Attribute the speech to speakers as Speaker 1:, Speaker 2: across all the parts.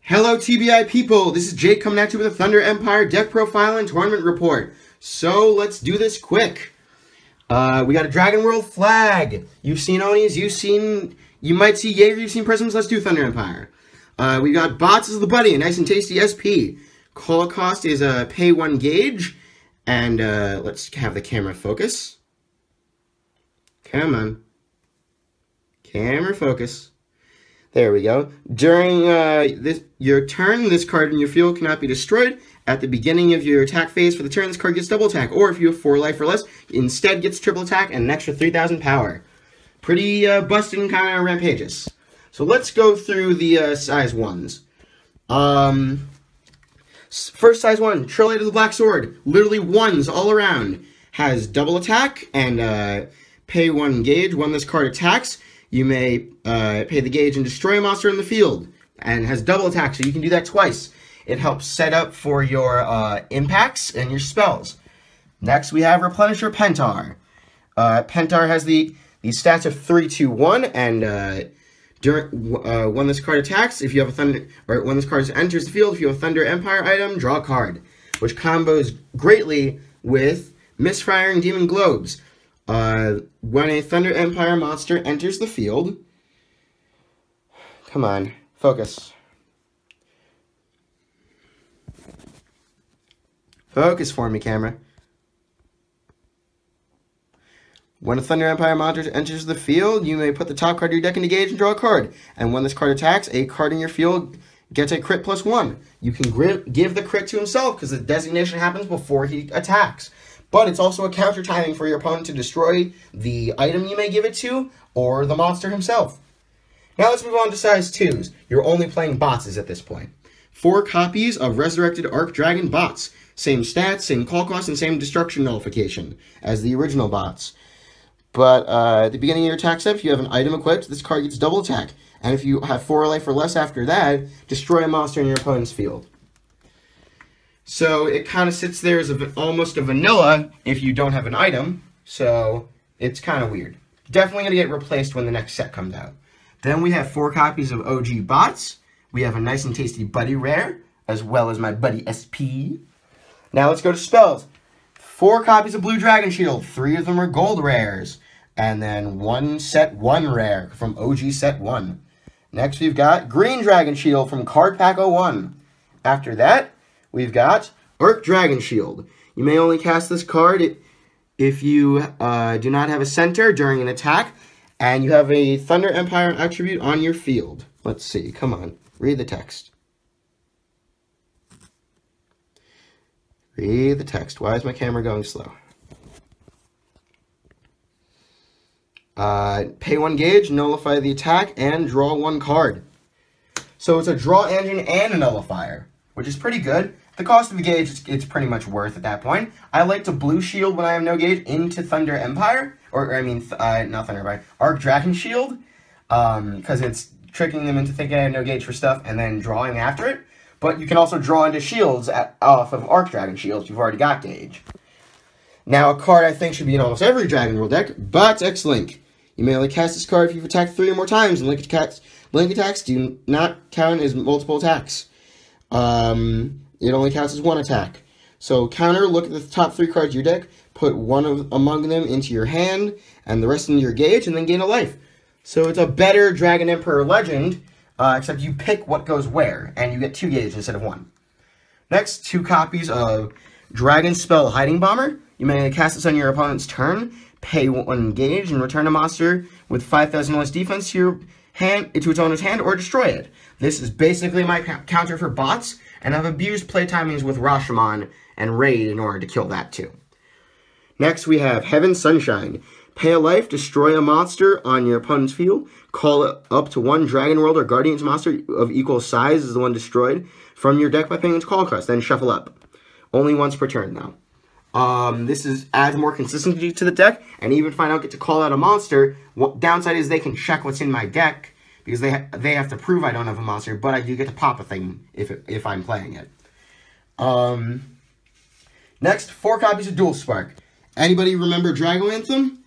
Speaker 1: Hello TBI people, this is Jake coming at you with a Thunder Empire deck profile and tournament report. So let's do this quick. We got a Dragon World flag. You've seen Onis, you might see Jaeger, you've seen Prisms, let's do Thunder Empire. We got Bots as the buddy, a nice and tasty SP. Call cost is pay 1 gauge. And let's have the camera focus. Come on. Camera focus. There we go. During your turn, this card in your field cannot be destroyed. At the beginning of your attack phase for the turn, this card gets double attack. Or if you have 4 life or less, instead gets triple attack and an extra 3,000 power. Pretty busted and kind of rampageous. So let's go through the size 1s. First size 1, Trillight of the Black Sword. Literally 1s all around. Has double attack and pay 1 gauge. When this card attacks, you may pay the gauge and destroy a monster in the field. And has double attack, so you can do that twice. It helps set up for your impacts and your spells. Next, we have Replenish or Pentar. Pentar has the stats of 3, 2, 1, and when this card attacks, if you have a Thunder, or when this card enters the field, if you have a Thunder Empire item, draw a card, which combos greatly with Misfiring Demon Globes. When a Thunder Empire monster enters the field, come on, focus. Focus for me, camera. When a Thunder Empire monster enters the field, you may put the top card of your deck into gauge and draw a card. And when this card attacks, a card in your field gets a crit +1. You can give the crit to himself because the designation happens before he attacks. But it's also a counter timing for your opponent to destroy the item you may give it to, or the monster himself. Now let's move on to size 2s. You're only playing bots at this point. 4 copies of Resurrected Archdragon bots. Same stats, same call cost, and same destruction nullification as the original bots. But at the beginning of your attack step, if you have an item equipped, this card gets double attack. And if you have 4 life or less after that, destroy a monster in your opponent's field. So it kind of sits there as almost a vanilla if you don't have an item. So it's kind of weird. Definitely going to get replaced when the next set comes out. Then we have 4 copies of OG bots. We have a nice and tasty Buddy Rare, as well as my Buddy SP. Now let's go to spells. 4 copies of Blue Dragon Shield. 3 of them are gold rares. And then 1 set 1 rare from OG set 1. Next we've got Green Dragon Shield from Card Pack 01. After that, we've got Arc Dragon Shield. You may only cast this card if you do not have a center during an attack, and you have a Thunder Empire attribute on your field. Let's see, come on, read the text. Read the text. Why is my camera going slow? Pay 1 gauge, nullify the attack, and draw 1 card. So it's a draw engine and a nullifier, which is pretty good. The cost of the gauge, it's pretty much worth at that point. I like to blue shield when I have no gauge into Thunder Empire, not Thunder Empire, Arc Dragon Shield, because it's tricking them into thinking I have no gauge for stuff and then drawing after it. But you can also draw into shields off of Arc Dragon Shields. You've already got gauge. Now, a card I think should be in almost every Dragon World deck, Bots X-Link. You may only cast this card if you've attacked 3 or more times, and link attacks do not count as multiple attacks. It only counts as 1 attack. So counter, look at the top 3 cards of your deck, put one among them into your hand, and the rest into your gauge, and then gain a life. So it's a better Dragon Emperor Legend, except you pick what goes where, and you get 2 gauge instead of 1. Next, 2 copies of Dragon Spell Hiding Bomber. You may cast this on your opponent's turn, pay 1 gauge, and return a monster with 5,000 less defense to your hand, to its owner's hand, or destroy it. This is basically my counter for bots, and I've abused play timings with Rashomon and Raid in order to kill that too. Next, we have Heaven Sunshine. Pay a life, destroy a monster on your opponent's field, call up to 1 Dragon World or Guardians monster of equal size as the one destroyed from your deck by paying its call cost, then shuffle up. Only once per turn now. This adds more consistency to the deck, and even if I don't get to call out a monster, downside is they can check what's in my deck, because they have to prove I don't have a monster, but I do get to pop a thing if I'm playing it. Next, 4 copies of Dual Spark. Anybody remember Dragon Anthem?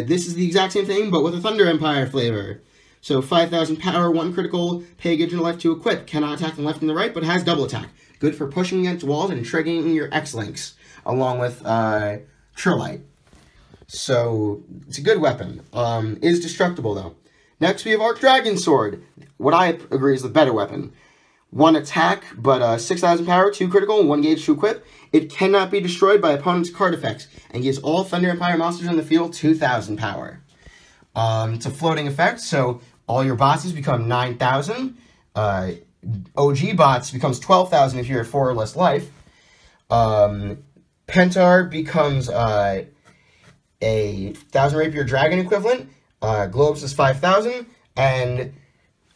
Speaker 1: This is the exact same thing, but with a Thunder Empire flavor. So 5,000 power, 1 critical, pay gauge and left to equip. Cannot attack the left and the right, but has double attack. Good for pushing against walls and triggering your X-Links, along with Trilite. So, it's a good weapon. Is destructible, though. Next, we have Arc Dragon Sword. What I agree is the better weapon. 1 attack, but 6,000 power, 2 critical, and 1 gauge to equip. It cannot be destroyed by opponent's card effects, and gives all Thunder Empire monsters in the field 2,000 power. It's a floating effect, so all your bosses become 9,000. OG bots becomes 12,000 if you're at 4 or less life. Pentar becomes a 1,000 Rapier Dragon equivalent. Globes is 5,000, and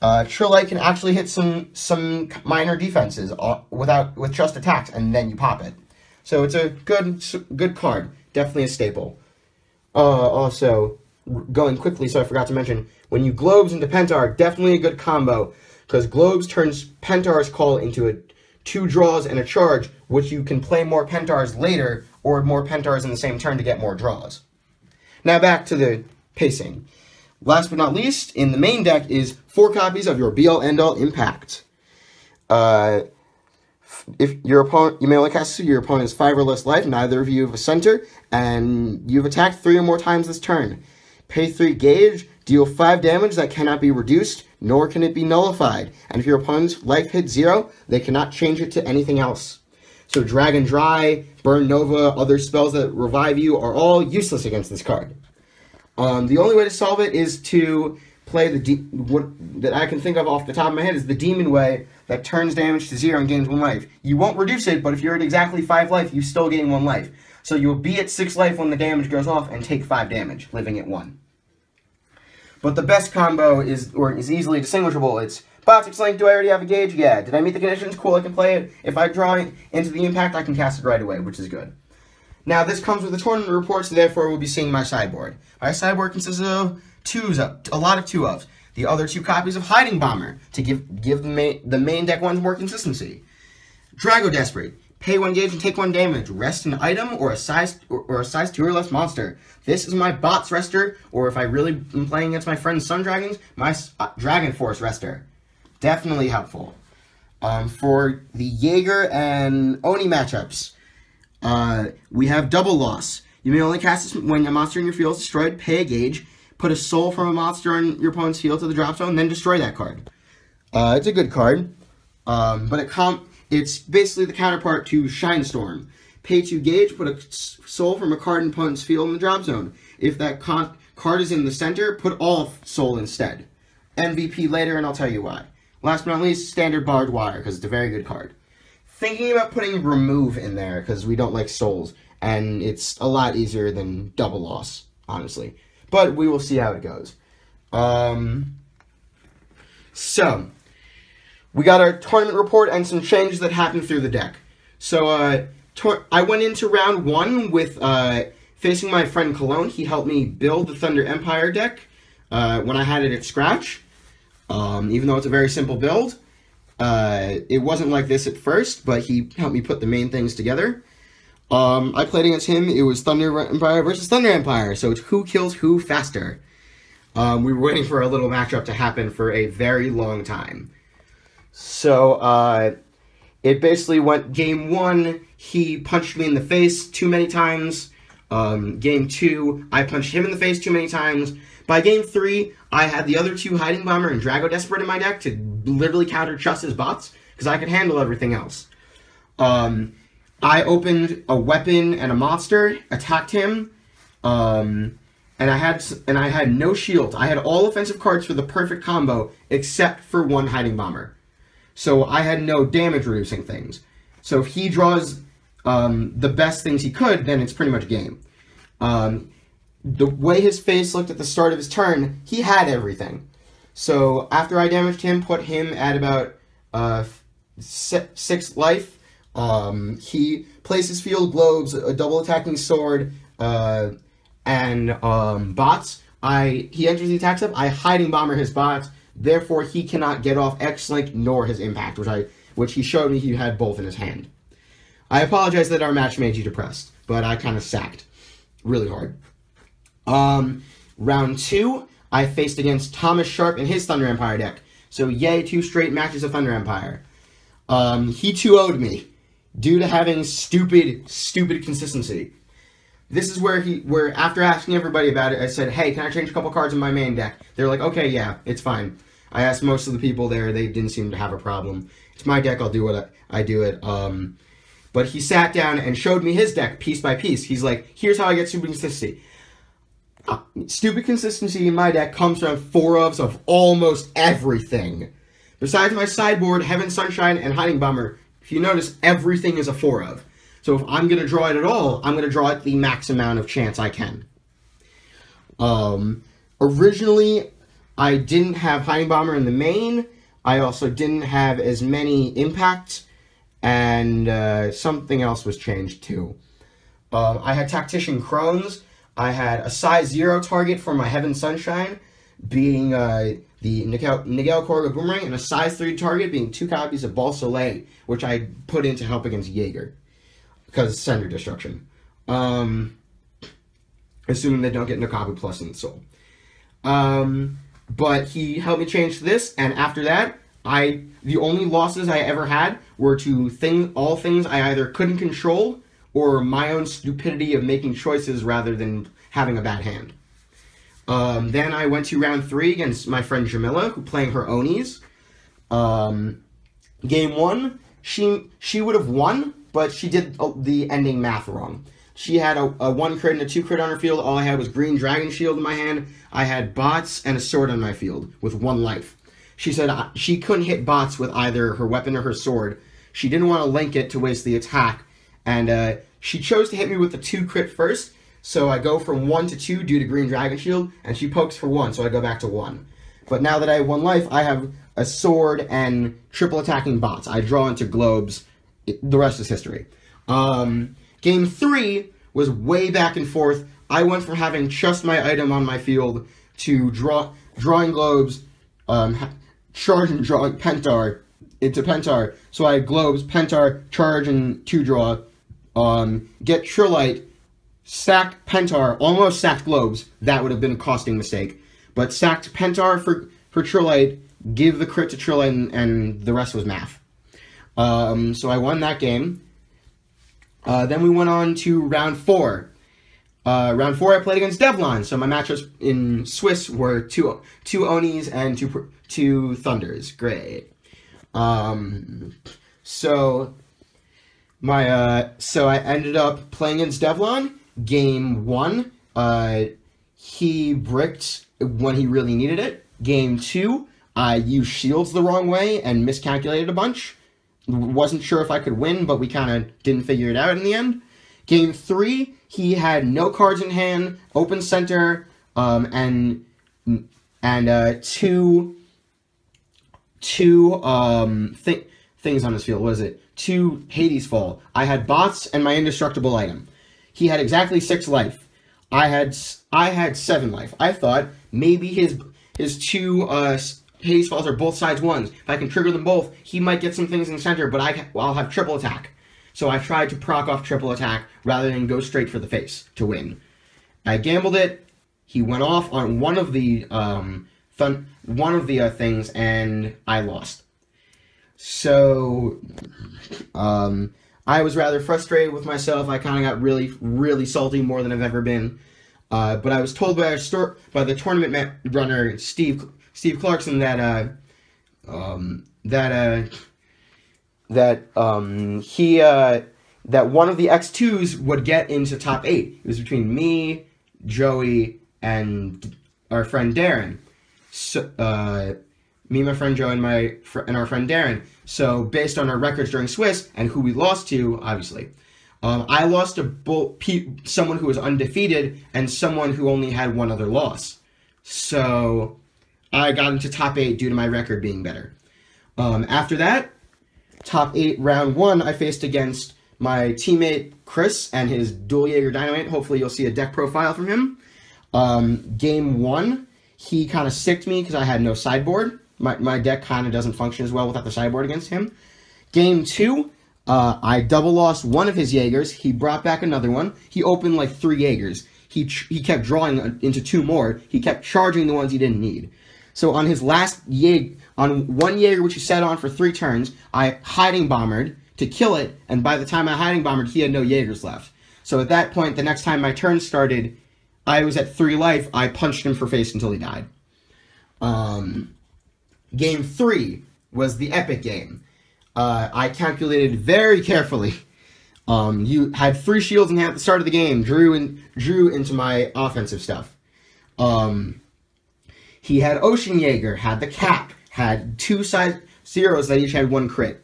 Speaker 1: Trilite can actually hit some minor defenses with just attacks, and then you pop it. So it's a good card, definitely a staple. Also, going quickly, so I forgot to mention, when you Globes into Pentar, definitely a good combo, because Globes turns Pentar's Call into 2 draws and a charge, which you can play more Pentars later, or more Pentars in the same turn to get more draws. Now back to the pacing. Last but not least, in the main deck is 4 copies of your Be-All End-All Impact. If your opponent, you may only cast your opponent has 5 or less life, neither of you have a center, and you've attacked 3 or more times this turn. Pay 3 gauge, deal 5 damage that cannot be reduced, nor can it be nullified. And if your opponent's life hits 0, they cannot change it to anything else. So Dragon Dry, Burn Nova, other spells that revive you are all useless against this card. The only way to solve it is to play what that I can think of off the top of my head is the Demon Way that turns damage to 0 and gains 1 life. You won't reduce it, but if you're at exactly 5 life, you still gain 1 life. So you'll be at 6 life when the damage goes off and take 5 damage, living at 1. But the best combo is easily distinguishable. It's Biotics Link, do I already have a gauge? Yeah. Did I meet the conditions? Cool, I can play it. If I draw it into the impact, I can cast it right away, which is good. Now, this comes with the tournament reports, so therefore we'll be seeing my sideboard. My sideboard consists of a lot of 2-ofs. The other 2 copies of Hiding Bomber, to give the main deck ones more consistency. Drago Desperate. Pay 1 gauge and take 1 damage. Rest an item or a size 2 or less monster. This is my Bot's Rester, or if I really am playing against my friend's Sun Dragons, my Dragon Force Rester. Definitely helpful. For the Jaeger and Oni matchups, we have Double Loss. You may only cast this when a monster in your field is destroyed. Pay a gauge. Put a soul from a monster on your opponent's field to the drop zone, then destroy that card. It's a good card, but it's basically the counterpart to Shinestorm. Pay 2 gauge, put a soul from a card in opponent's field in the drop zone. If that card is in the center, put all soul instead. MVP later, and I'll tell you why. Last but not least, Standard Barbed Wire, because it's a very good card. Thinking about putting Remove in there, because we don't like souls, and it's a lot easier than Double Loss, honestly. But we will see how it goes. So, we got our tournament report and some changes that happened through the deck. So, I went into round 1 with facing my friend Cologne. He helped me build the Thunder Empire deck when I had it at scratch. Even though it's a very simple build. It wasn't like this at first, but he helped me put the main things together. I played against him. It was Thunder Empire versus Thunder Empire, so it's who kills who faster. We were waiting for a little matchup to happen for a very long time. So, it basically went game 1, he punched me in the face too many times. Game 2, I punched him in the face too many times. By game 3, I had the other 2 Hiding Bomber and Drago Desperate in my deck to literally counter just his bots, because I could handle everything else. I opened a weapon and a monster, attacked him, and I had no shield. I had all offensive cards for the perfect combo, except for 1 Hiding Bomber. So I had no damage reducing things. So if he draws the best things he could, then it's pretty much game. The way his face looked at the start of his turn, he had everything. So after I damaged him, put him at about 6 life. He plays his field globes, a double attacking sword, and bots. He enters the attack step. I Hiding Bomber his bots. Therefore, he cannot get off X-Link nor his impact, which he showed me he had both in his hand. I apologize that our match made you depressed, but I kind of sacked really hard. Round 2, I faced against Thomas Sharp and his Thunder Empire deck. So yay, 2 straight matches of Thunder Empire. He 2-0'd me due to having stupid consistency. This is where after asking everybody about it, I said, hey, can I change a couple cards in my main deck? They're like, okay, yeah, it's fine. I asked most of the people there, they didn't seem to have a problem. It's my deck, I'll do what I do it. But he sat down and showed me his deck piece by piece. He's like, here's how I get stupid consistency. Stupid consistency in my deck comes from 4-ofs of almost everything. Besides my sideboard, Heaven, Sunshine, and Hiding Bomber, if you notice, everything is a 4-of. So if I'm going to draw it at all, I'm going to draw it the max amount of chance I can. Originally, I didn't have Hiding Bomber in the main. I also didn't have as many impacts, and something else was changed too. I had Tactician Crones. I had a size 0 target for my Heaven Sunshine, being the Ikaruga Boomerang, and a size 3 target being 2 copies of Ball Soleil, which I put in to help against Jaeger, because Sender Destruction. Assuming they don't get no copy plus in the soul. But he helped me change this, and after that, the only losses I ever had were to all things I either couldn't control, or my own stupidity of making choices rather than having a bad hand. Then I went to round 3 against my friend Jamila, who playing her Onis. Game 1, she would have won, but she did the ending math wrong. She had a 1 crit and a 2 crit on her field. All I had was Green Dragon Shield in my hand. I had bots and a sword on my field with 1 life. She said she couldn't hit bots with either her weapon or her sword. She didn't want to link it to waste the attack. And she chose to hit me with the 2 crit first, so I go from 1 to 2 due to Green Dragon Shield, and she pokes for 1, so I go back to 1. But now that I have 1 life, I have a sword and triple attacking bots. I draw into globes. The rest is history. Game 3 was way back and forth. I went from having just my item on my field to drawing globes, charge and drawing Pentar into Pentar. So I had globes, Pentar, charge, and 2-draw. Get Trilite, sacked Pentar, almost sacked globes. That would have been a costing mistake. But sacked Pentar for Trilite, give the crit to Trilite, and the rest was math. So I won that game. Then we went on to round 4. Round 4 I played against Devlon. So my matchups in Swiss were two Onis and two Thunders. Great. So I ended up playing against Devlon. Game 1, he bricked when he really needed it. Game 2, I used shields the wrong way and miscalculated a bunch. Wasn't sure if I could win, but we kind of didn't figure it out in the end. Game 3, he had no cards in hand, open center, and two things on his field. What is it? 2 Hades Fall. I had bots and my indestructible item. He had exactly 6 life. I had 7 life. I thought maybe his 2 Hades Falls are both sides 1s. If I can trigger them both, he might get some things in center, but I'll have triple attack. So I tried to proc off triple attack rather than go straight for the face to win. I gambled it. He went off on one of the things, and I lost. So I was rather frustrated with myself. I kind of got really, really salty, more than I've ever been. But I was told by the tournament runner Steve Clarkson that one of the X2s would get into top 8. It was between me, Joey, and our friend Darren. So, me, my friend Joe, and our friend Darren. So, based on our records during Swiss and who we lost to, obviously, I lost to someone who was undefeated and someone who only had 1 other loss. So, I got into top 8 due to my record being better. After that, top 8 round 1, I faced against my teammate Chris and his Dual Jaeger Dynamite. Hopefully, you'll see a deck profile from him. Game 1, he kind of sicked me because I had no sideboard. My deck kind of doesn't function as well without the sideboard against him. Game 2, I double lost one of his Jaegers. He brought back another one. He opened like 3 Jaegers. he kept drawing into 2 more. He kept charging the ones he didn't need. So on his last on one Jaeger, which he sat on for 3 turns, I hiding bombered to kill it, and by the time I hiding bombered, he had no Jaegers left. So at that point, the next time my turn started, I was at 3 life. I punched him for face until he died. Game 3 was the epic game. I calculated very carefully. You had 3 shields in hand at the start of the game. Drew into my offensive stuff. He had Ocean Jaeger, had the cap, had 2 size zeros that each had 1 crit.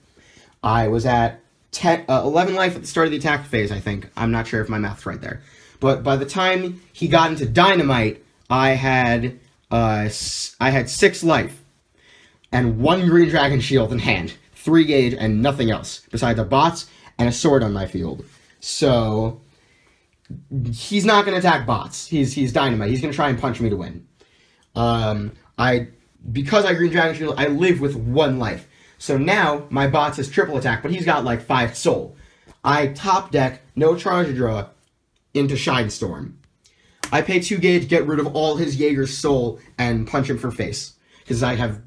Speaker 1: I was at 11 life at the start of the attack phase, I think. I'm not sure if my math's right there. But by the time he got into Dynamite, I had 6 life. And 1 Green Dragon shield in hand. 3 gauge and nothing else, besides the bots and a sword on my field. So, he's not going to attack bots. He's Dynamite. He's going to try and punch me to win. Because I Green Dragon shield, I live with 1 life. So now, my bots has triple attack, but he's got like 5 soul. I top deck, no charge draw, into Shinestorm. I pay 2 gauge, get rid of all his Jaeger's soul, and punch him for face. Because I have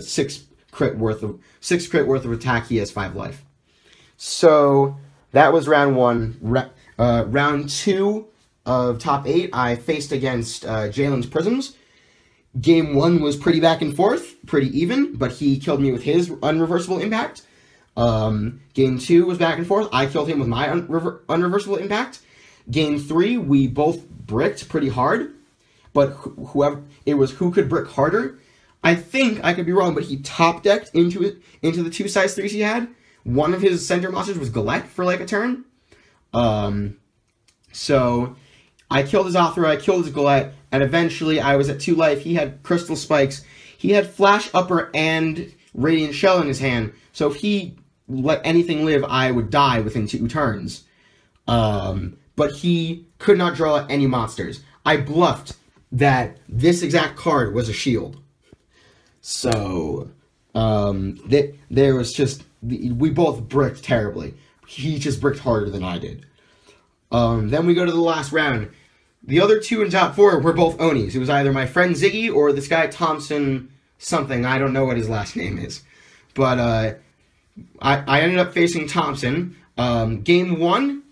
Speaker 1: 6 crit worth of attack, he has 5 life. So, that was round 1. Round 2 of top 8, I faced against Jalen's Prisms. Game 1 was pretty back and forth, pretty even, but he killed me with his unreversible impact. Game 2 was back and forth. I killed him with my unreversible impact. Game 3, we both bricked pretty hard, but who could brick harder. I think, I could be wrong, but he top decked into the 2 size 3s he had. One of his center monsters was Galette for like a turn. So, I killed his Othra, I killed his Galette, and eventually I was at 2 life. He had Crystal Spikes. He had Flash Upper and Radiant Shell in his hand, so if he let anything live, I would die within 2 turns. But he could not draw any monsters. I bluffed that this exact card was a shield. So, there was just, we both bricked terribly. He just bricked harder than I did. Then we go to the last round. The other 2 in top 4 were both Onis. It was either my friend Ziggy or this guy Thompson something. I don't know what his last name is. But, I ended up facing Thompson. Game 1,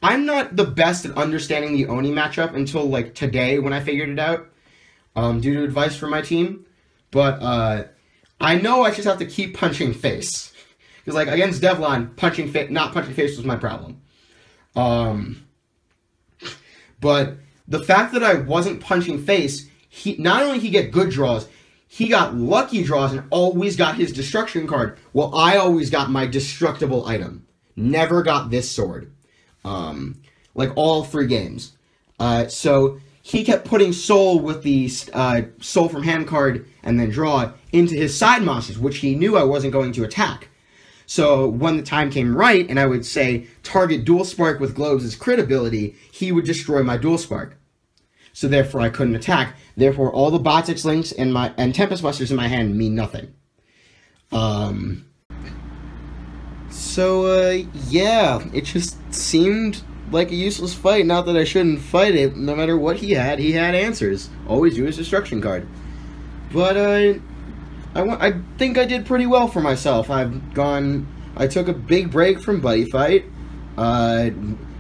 Speaker 1: I'm not the best at understanding the Oni matchup until, like, today when I figured it out. Due to advice from my team. But, I know I just have to keep punching face. Because, like, against Devlon, not punching face was my problem. But the fact that I wasn't punching face, not only he get good draws, he got lucky draws and always got his destruction card. Well, I always got my destructible item. Never got this sword. Like all 3 games. So he kept putting soul with the soul from hand card and then draw into his side monsters, which he knew I wasn't going to attack. So when the time came right, and I would say, target Dual Spark with Globes' crit ability, he would destroy my Dual Spark. So therefore I couldn't attack. Therefore all the Bot X-Links and Tempest Busters in my hand mean nothing. Yeah, it just seemed like a useless fight. Not that I shouldn't fight it. No matter what he had answers. Always do his destruction card. But, I think I did pretty well for myself. I took a big break from Buddyfight.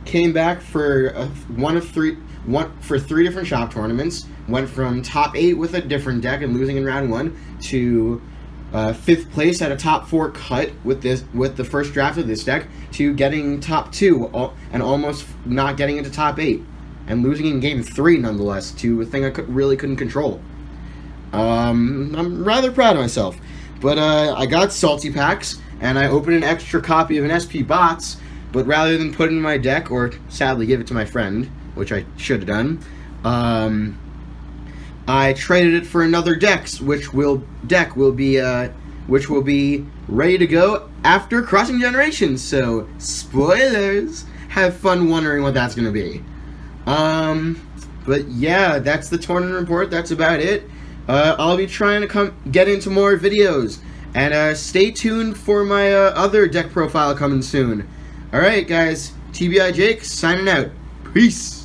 Speaker 1: Came back for 3 different shop tournaments. Went from top 8 with a different deck and losing in round 1 to 5th place at a top 4 cut with the first draft of this deck to getting top 2 and almost not getting into top 8 and losing in game 3 nonetheless to a thing I really couldn't control. I'm rather proud of myself. But I got salty packs and I opened an extra copy of an SP Bots, but rather than put it in my deck or sadly give it to my friend, which I should have done, I traded it for another deck, which will be ready to go after Crossing Generations. So spoilers. Have fun wondering what that's gonna be. But yeah, that's the tournament report. That's about it. I'll be trying to get into more videos, and stay tuned for my other deck profile coming soon. All right, guys. TBI Jake signing out. Peace.